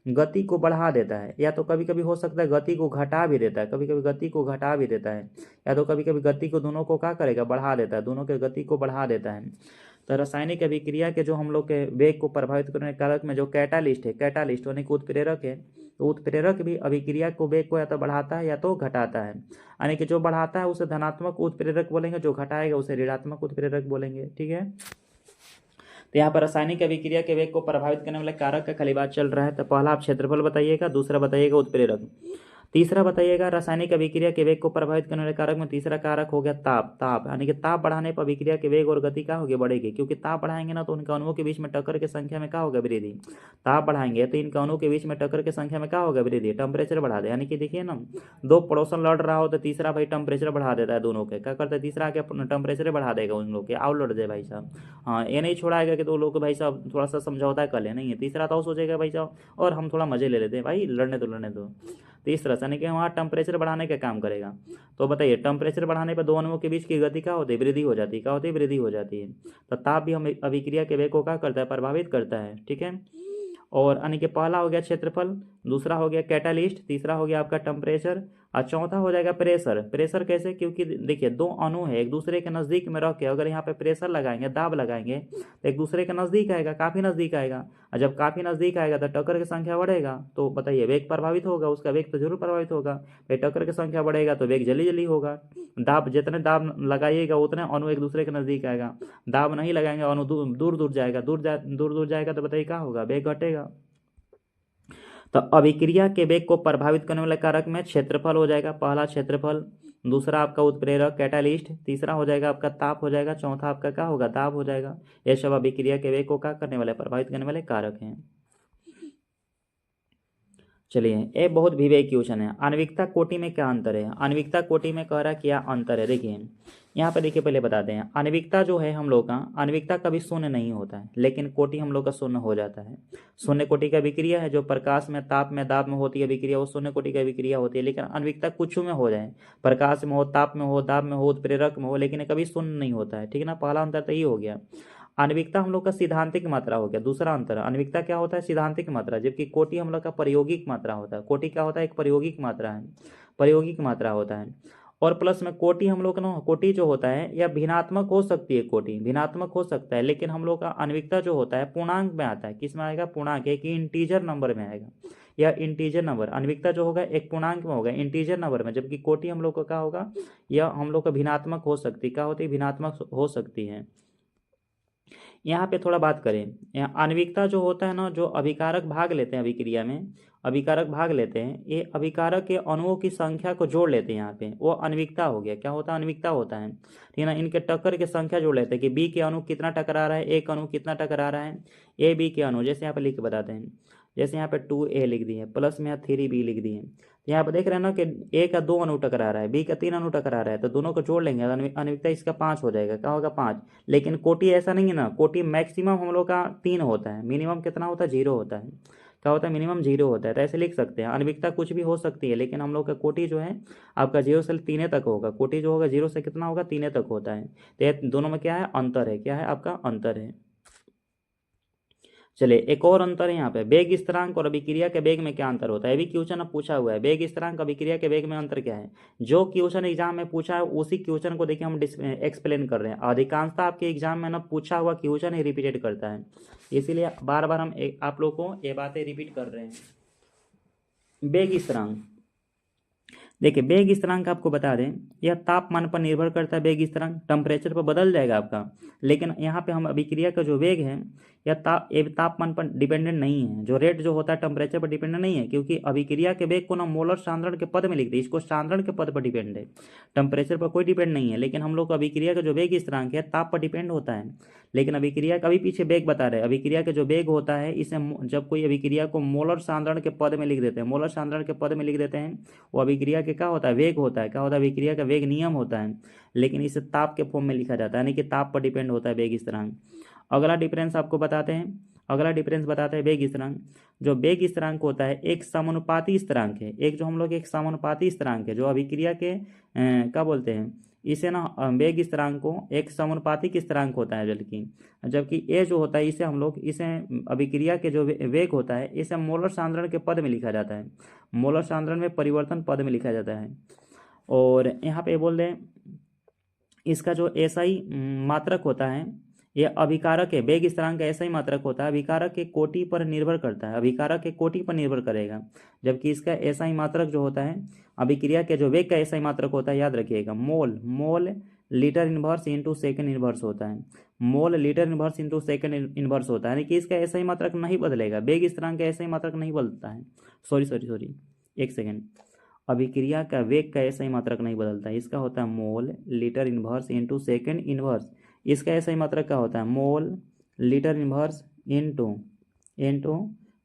गति को बढ़ा देता है, या तो कभी कभी हो सकता है गति को घटा भी देता है, कभी कभी गति को घटा भी देता है, या तो कभी कभी गति को दोनों को क्या करेगा, बढ़ा देता है, दोनों के गति को बढ़ा देता है। तो रासायनिक अभिक्रिया के जो हम लोग के वेग को प्रभावित करने कारक में जो कैटालिस्ट है, कैटालिस्ट यानी कि उत्प्रेरक है, तो उत्प्रेरक भी अभिक्रिया को वेग को या तो बढ़ाता है या तो घटाता है। यानी कि जो बढ़ाता है उसे धनात्मक उत्प्रेरक बोलेंगे, जो घटाएगा उसे ऋणात्मक उत्प्रेरक बोलेंगे, ठीक है। तो यहाँ पर रासायनिक अभिक्रिया के वेग को प्रभावित करने वाले कारक का खाली बात चल रहा है। तो पहला आप क्षेत्रफल बताइएगा, दूसरा बताइएगा उत्प्रेरक। तीसरा बताइएगा, रासायनिक अभिक्रिया के वेग को प्रभावित करने वाले कारक में तीसरा कारक हो गया ताप। ताप यानी कि ताप बढ़ाने पर अभिक्रिया के वेग और गति क्या होगी, बढ़ेगी, क्योंकि ताप बढ़ाएंगे ना तो उनके अणुओं के बीच में टक्कर की संख्या में क्या होगा, वृद्धि। ताप बढ़ाएंगे तो इनके अणुओं के बीच में टक्कर की संख्या में क्या होगा, वृद्धि। टेम्परेचर बढ़ा दे, यानी कि देखिए ना, दो पड़ोसन लड़ रहा हो तो तीसरा भाई टेम्परेचर बढ़ा देता है दोनों के, क्या करता है, तीसरा आके टेम्परेचर बढ़ा देगा उन लोग के, आओ लड़ दे भाई साहब। हाँ, ये नहीं छोड़ाएगा कि दो लोग भाई साहब थोड़ा सा समझौता कर ले, नहीं है, तीसरा तो सोचेगा भाई साहब और हम थोड़ा मजे ले लेते हैं, भाई लड़ने दो लड़ने दो। तो इस तरह से यानी कि वहाँ टेम्परेचर बढ़ाने का काम करेगा। तो बताइए, टेम्परेचर बढ़ाने पर दो अणुओं के बीच की गति क्या होती है, वृद्धि हो जाती है, क्या होती है, वृद्धि हो जाती है। तो ताप भी हम अभिक्रिया के वेग को क्या करता है, प्रभावित करता है, ठीक है। और यानी कि पहला हो गया क्षेत्रफल, दूसरा हो गया कैटालिस्ट, तीसरा हो गया आपका टेम्परेचर, और चौथा हो जाएगा प्रेशर। प्रेशर कैसे, क्योंकि देखिए दो अणु है एक दूसरे के नज़दीक में रख के अगर यहाँ पे प्रेशर लगाएंगे, दाब लगाएंगे तो एक दूसरे के नज़दीक आएगा, काफ़ी नज़दीक आएगा, और जब काफ़ी नज़दीक आएगा तो टक्कर की संख्या बढ़ेगा, तो बताइए वेग प्रभावित होगा, उसका वेग तो जरूर प्रभावित होगा। भाई टक्कर की संख्या बढ़ेगा तो वेग जल्दी जल्दी होगा। दाब जितने दाब लगाइएगा उतने अणु एक दूसरे के नज़दीक आएगा, दाब नहीं लगाएंगे अणु दूर दूर जाएगा, दूर दूर जाएगा तो बताइए क्या होगा, वेग घटेगा। तो अभिक्रिया के वेग को प्रभावित करने वाले कारक में क्षेत्रफल हो जाएगा, पहला क्षेत्रफल, दूसरा आपका उत्प्रेरक कैटालिस्ट, तीसरा हो जाएगा आपका ताप हो जाएगा, चौथा आपका क्या होगा, दाब हो जाएगा। ये सब अभिक्रिया के वेग को क्या करने वाले, प्रभावित करने वाले कारक हैं। चलिए, ये बहुत विवेक क्वेश्चन है। आणविकता कोटि में क्या अंतर है, आणविकता कोटि में कह रहा क्या अंतर है, देखिए यहाँ पे देखिए, पहले बताते हैं। आणविकता जो है हम लोग का, आणविकता कभी शून्य नहीं होता है, लेकिन कोटि हम लोग का शून्य हो जाता है। शून्य कोटि का विक्रिया है जो प्रकाश में, ताप में, दाब में होती है विक्रिया, वो शून्य कोटि का विक्रिया होती है। लेकिन आणविकता कुछ में हो जाए, प्रकाश में हो, ताप में हो, दाब में हो, उत्प्रेरक में हो, लेकिन कभी शून्य नहीं होता है, ठीक है ना। पहला अंतर तो ये हो गया। आणविकता हम लोग का सिद्धांतिक मात्रा हो गया, दूसरा अंतर। आणविकता क्या होता है, सिद्धांतिक मात्रा, जबकि कोटि हम लोग का प्रायोगिक मात्रा होता है। कोटि क्या होता है, एक प्रायोगिक मात्रा है, प्रायोगिक मात्रा होता है। और प्लस में कोटि हम लोग ना, कोटि जो होता है या भिन्नात्मक हो सकती है, कोटि भिन्नात्मक हो सकता है, लेकिन हम लोग का आणविकता जो होता है पूर्णांक में आता है। किस में आएगा, पूर्णांक, एक इंटीजर नंबर में आएगा, या इंटीजर नंबर। आणविकता जो होगा एक पूर्णांक में होगा, इंटीजर नंबर में, जबकि कोटि हम लोग का क्या होगा, या हम लोग का भिन्नात्मक हो सकती, क्या होती है, भिन्नात्मक हो सकती है। यहाँ पे थोड़ा बात करें, यहाँ आणविकता जो होता है ना, जो अभिकारक भाग लेते हैं अभिक्रिया में, अभिकारक भाग लेते हैं, ये अभिकारक के अणुओं की संख्या को जोड़ लेते हैं यहाँ पे, वो आणविकता हो गया। क्या होता है, आणविकता होता है, ठीक है ना। इनके टक्कर की संख्या जोड़ लेते हैं कि बी के अणु कितना टकरा रहा है, एक अणु कितना टकरा रहा है, ए बी के अणु, जैसे यहाँ पे लिख के बताते हैं। जैसे यहाँ पे 2A लिख दिए, प्लस में यहाँ 3B लिख दिए। यहाँ पे देख रहे हैं ना कि ए का 2 अणु टकरा रहा है, बी का 3 अणु टकरा रहा है, तो दोनों को जोड़ लेंगे, आणविकता इसका 5 हो जाएगा, क्या होगा, 5। लेकिन कोटि ऐसा नहीं है ना, कोटि मैक्सिमम हम लोग का 3 होता है, मिनिमम कितना होता है, 0 होता है। क्या होता है, मिनिमम 0 होता है। तो ऐसे लिख सकते हैं, आणविकता कुछ भी हो सकती है, लेकिन हम लोग का कोटि जो है आपका 0 से 3 तक होगा। कोटि जो होगा 0 से कितना होगा, 3 तक होता है। तो ये दोनों में क्या है, अंतर है, क्या है आपका अंतर है। चलिए, एक और अंतर है यहाँ पे, वेग स्थिरांक और अभिक्रिया के वेग में क्या अंतर होता है। ये भी क्वेश्चन अब पूछा हुआ है, वेग स्थिरांक अभिक्रिया के वेग में अंतर क्या है। जो क्वेश्चन एग्जाम में पूछा है उसी क्वेश्चन को देखिए हम एक्सप्लेन कर रहे हैं। अधिकांशतः आपके एग्जाम में ना पूछा हुआ क्वेश्चन ही रिपीटेड करता है, इसीलिए बार बार हम आप लोग को ये बातें रिपीट कर रहे हैं। वेग स्थिरांक, देखिए वेग स्थिरांक आपको बता दें, यह तापमान पर निर्भर करता है। वेग स्थिरांक टेम्परेचर पर बदल जाएगा आपका, लेकिन यहाँ पे हम अभिक्रिया का जो वेग है यह तापमान पर डिपेंडेंट नहीं है। जो रेट जो होता है टेम्परेचर पर डिपेंडेंट नहीं है, क्योंकि अभिक्रिया के वेग को ना मोलर सांद्रण के पद में लिखते हैं, इसको सांद्रण के पद पर डिपेंड है, टेम्परेचर पर कोई डिपेंड नहीं है। लेकिन हम लोग अभिक्रिया का जो वेग स्थिरांक है ताप पर डिपेंड होता है। लेकिन अभिक्रिया का भी पीछे वेग बता रहे हैं, अभिक्रिया के जो वेग होता है इसे जब कोई अभिक्रिया को मोलर सांद्रण के पद में लिख देते हैं, मोलर सांद्रण के पद में लिख देते हैं, वो अभिक्रिया के क्या होता है, वेग होता है। क्या होता है, अभिक्रिया का वेग नियम होता है, लेकिन इसे ताप के फॉर्म में लिखा जाता है, यानी कि ताप पर डिपेंड होता है वेग स्थिरांक। अगला डिफरेंस आपको बताते हैं, अगला डिफरेंस बताते हैं वेग स्थिरांक। जो वेग स्थिरांक होता है एक समानुपाती स्थिरांक है, एक जो हम लोग एक समानुपाती स्थिरांक है, जो अभिक्रिया के क्या बोलते हैं इसे ना, वेग स्थिरांक को एक समानुपातिक स्थिरांक होता है, जबकि ए जो होता है इसे हम लोग इसे अभिक्रिया के जो वेग होता है इसे मोलर सांद्रण के पद में लिखा जाता है, मोलर सांद्रण में परिवर्तन पद में लिखा जाता है। और यहाँ पे बोल दें इसका जो एसआई मात्रक होता है, यह अभिकारक है, वेग स्थिरांक का ऐसा ही मात्रक होता है, अभिकारक के कोटि पर निर्भर करता है, अभिकारक के कोटि पर निर्भर करेगा। जबकि इसका ऐसा ही मात्रक जो होता है अभिक्रिया के जो वेग का ऐसा ही मात्रक होता है, याद रखिएगा, mole, mole litre inverse into second inverse होता है, mole litre inverse into second inverse होता है, यानी कि इसका ऐसा ही मात्रक नहीं बदलेगा, वेग स्थिरांक का ऐसा ही मात्रक नहीं बदलता है। सॉरी, एक सेकेंड, अभिक्रिया का वेग का ऐसा ही मात्रक नहीं बदलता है, इसका होता है mole litre inverse into second inverse. इसका ऐसा ही मात्रक का होता है mole litre inverse into into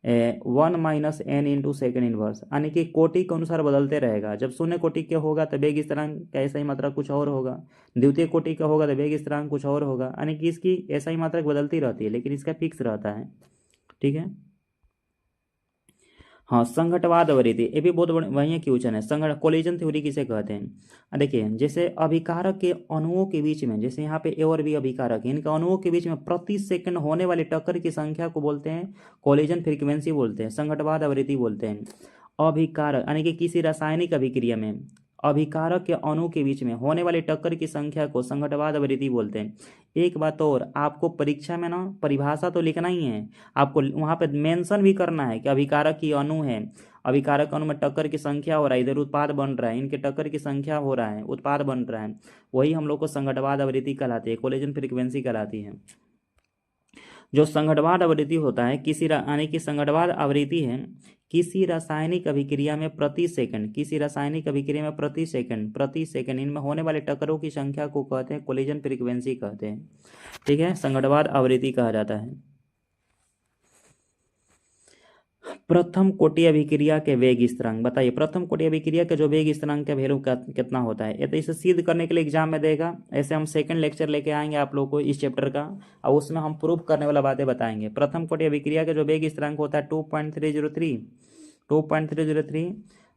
1 - n into second inverse, यानी कि कोटि के अनुसार बदलते रहेगा। जब शून्य कोटि के होगा तो वेग स्थिरांक का ऐसा ही मात्रक कुछ और होगा, द्वितीय कोटि का होगा तो वेग स्थिरांक कुछ और होगा, यानी कि इसकी ऐसा ही मात्रक बदलती रहती है, लेकिन इसका फिक्स रहता है। ठीक है। हाँ, संघटवाद आवृत्ति ये भी बहुत बढ़िया क्वेश्चन है। संघट कोलिजन थ्योरी किसे कहते हैं? देखिए, जैसे अभिकारक के अणुओं के बीच में, जैसे यहाँ पे ए और बी अभिकारक है, इनका अणुओं के बीच में प्रति सेकंड होने वाली टक्कर की संख्या को बोलते हैं कोलिजन फ्रीक्वेंसी बोलते हैं, संघटवाद आवृत्ति बोलते हैं। अभिकारक यानी कि किसी रासायनिक अभिक्रिया में अभिकारक के अणु के बीच में होने वाली टक्कर की संख्या को संघटवाद आवृत्ति बोलते हैं। एक बात और, आपको परीक्षा में ना परिभाषा तो लिखना ही है, आपको वहाँ पे मेंशन भी करना है कि अभिकारक की अणु है, अभिकारक अणु में टक्कर की संख्या हो रहा है, इधर उत्पाद बन रहा है, इनके टक्कर की संख्या हो रहा है, उत्पाद बन रहा है, वही हम लोग को संघटवाद आवृत्ति कहलाती है, कोलिजन फ्रीक्वेंसी कहलाती है। जो संघटवाद आवृत्ति होता है यानी कि संघटवाद आवृत्ति है किसी रासायनिक अभिक्रिया में प्रति सेकंड, किसी रासायनिक अभिक्रिया में प्रति सेकंड इनमें होने वाले टक्करों की संख्या को कहते हैं कोलिजन फ्रीक्वेंसी कहते हैं। ठीक है, संघटवाद आवृत्ति कहा जाता है। प्रथम कोटि अभिक्रिया के वेग स्थिरांक बताइए, प्रथम कोटि अभिक्रिया के जो वेग स्थिरांक का वैल्यू कितना होता है? ये तो इसे सिद्ध करने के लिए एग्जाम में देगा, ऐसे हम सेकंड लेक्चर लेके आएंगे आप लोग को इस चैप्टर का, और उसमें हम प्रूफ करने वाला बातें बताएंगे। प्रथम कोटि अभिक्रिया के जो वेग स्थिरांक होता है 2.303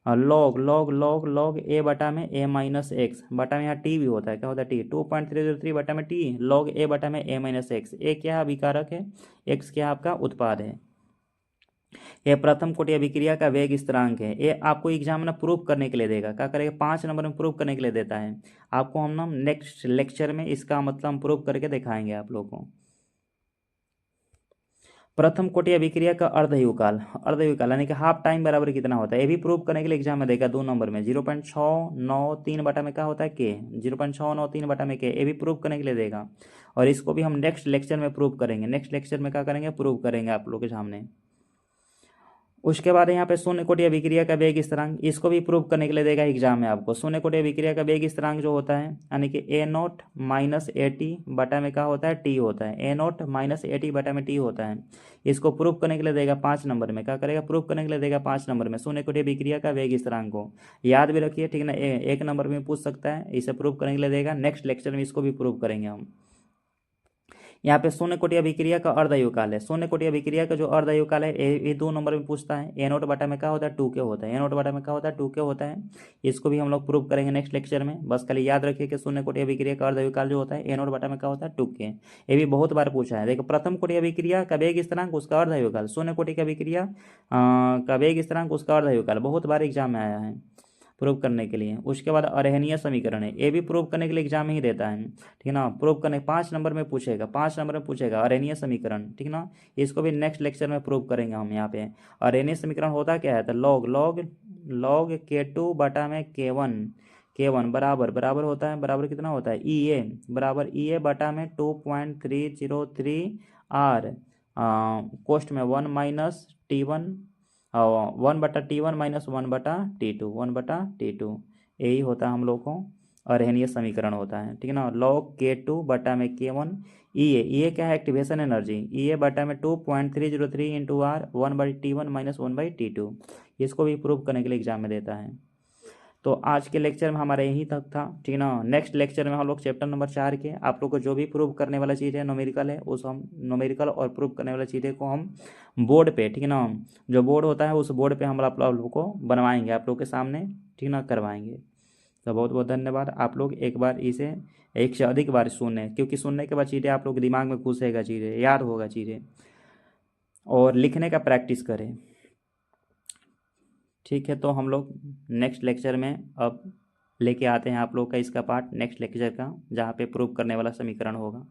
लॉग लॉग लॉग लॉग ए बटा में ए माइनस एक्स बटा में यहाँ टी भी होता है, क्या होता है टी, 2.303 बटा में टी लॉग ए बटा में ए माइनस एक्स। ए क्या अभिकारक है, एक्स क्या आपका उत्पाद है। ये प्रथम कोटि अभिक्रिया का वेग स्थिरांक है। ये आपको एग्जाम में प्रूफ करने के लिए देगा, क्या करेगा 5 नंबर में प्रूफ करने के लिए देता है आपको। हम ना नेक्स्ट लेक्चर में इसका मतलब हम प्रूफ करके दिखाएंगे आप लोगों को। प्रथम कोटि अभिक्रिया का अर्धयुकाल यानी कि हाफ टाइम बराबर कितना होता है, ये भी प्रूफ करने के लिए एग्जाम में देगा 2 नंबर में 0.693 बटा में क्या होता है के, 0.693 बटा में के, ये भी प्रूफ करने के लिए देगा। और इसको भी हम नेक्स्ट लेक्चर में प्रूफ करेंगे, नेक्स्ट लेक्चर में क्या करेंगे प्रूफ करेंगे आप लोग के सामने। उसके बाद यहाँ पे शून्य कोटि अभिक्रिया का वेग स्थिरांक, इसको भी प्रूव करने के लिए देगा एग्जाम में आपको। शून्य कोटि अभिक्रिया का वेग स्थिरांक जो होता है यानी कि A0 माइनस AT बटा में क्या होता है टी होता है, A0 माइनस AT बटा में टी होता है। इसको प्रूव करने के लिए देगा 5 नंबर में, क्या करेगा प्रूव करने के लिए देगा 5 नंबर में शून्य कोटि अभिक्रिया का वेग स्थिरांक को याद भी रखिए, ठीक ना। 1 नंबर में पूछ सकता है, इसे प्रूव करने के लिए देगा। नेक्स्ट लेक्चर में इसको भी प्रूव करेंगे हम। यहाँ पे शून्य कोटि अभिक्रिया का अर्धयुकाल है, शून्य कोटि अभिक्रिया का जो अर्धयुकाल है ये 2 नंबर में पूछता है। A0 बटा में क्या होता है 2K होता है, A0 बटा में क्या होता है 2K होता है। इसको भी हम लोग प्रूव करेंगे नेक्स्ट लेक्चर में। बस खाली याद रखिए कि शून्य कोटि अभिक्रिया का अर्धयुकाल जो होता है A0 बटा में क्या होता है 2K। ये भी बहुत बार पूछा है। देखो, प्रथम कोटि अभिक्रिया का वेग स्थिरांक उसका अर्धयुकाल, शून्य कोटि का अभिक्रिया का वेग स्थिरांक उसका अर्धयुकाल, बहुत बार एग्जाम में आया है प्रूव करने के लिए। उसके बाद अरहनीय समीकरण है, ये भी प्रूव करने के लिए एग्जाम में ही देता है, ठीक है ना। प्रूव करने 5 नंबर में पूछेगा, 5 नंबर में पूछेगा अरहनीय समीकरण, ठीक ना। इसको भी नेक्स्ट लेक्चर में प्रूव करेंगे हम। यहाँ पे अरहनीय समीकरण होता क्या है, तो लॉग लॉग लॉग K2 बटा में K1 बराबर होता है, बराबर कितना होता है EA बराबर EA बटा में 2.303 R कोष्ट में 1 माइनस T1 1 बटा T1 माइनस 1 बटा T2 यही होता है हम लोग को अरहनीय समीकरण होता है, ठीक है ना। लॉग K2 बटा में K1 EA क्या है एक्टिवेशन एनर्जी, EA बटा में 2.303 into R 1/T1 minus 1/T2। इसको भी प्रूव करने के लिए एग्जाम में देता है। तो आज के लेक्चर में हमारा यही तक था, ठीक ना। नेक्स्ट लेक्चर में हम लोग चैप्टर नंबर 4 के आप लोग को जो भी प्रूव करने वाला चीज़ है न्यूमेरिकल है, उस हम न्यूमेरिकल और प्रूव करने वाला चीज़ें को हम बोर्ड पे, ठीक है ना, जो बोर्ड होता है उस बोर्ड पे हम आप लोग को बनवाएंगे, आप लोग के सामने, ठीक ना, करवाएंगे। तो बहुत बहुत धन्यवाद। आप लोग एक बार इसे एक से अधिक बार सुने, क्योंकि सुनने के बाद चीज़ें आप लोग के दिमाग में घुसेगा, चीज़ें याद होगा चीज़ें, और लिखने का प्रैक्टिस करें, ठीक है। तो हम लोग नेक्स्ट लेक्चर में अब लेके आते हैं आप लोग का इसका पार्ट नेक्स्ट लेक्चर का, जहाँ पे प्रूव करने वाला समीकरण होगा।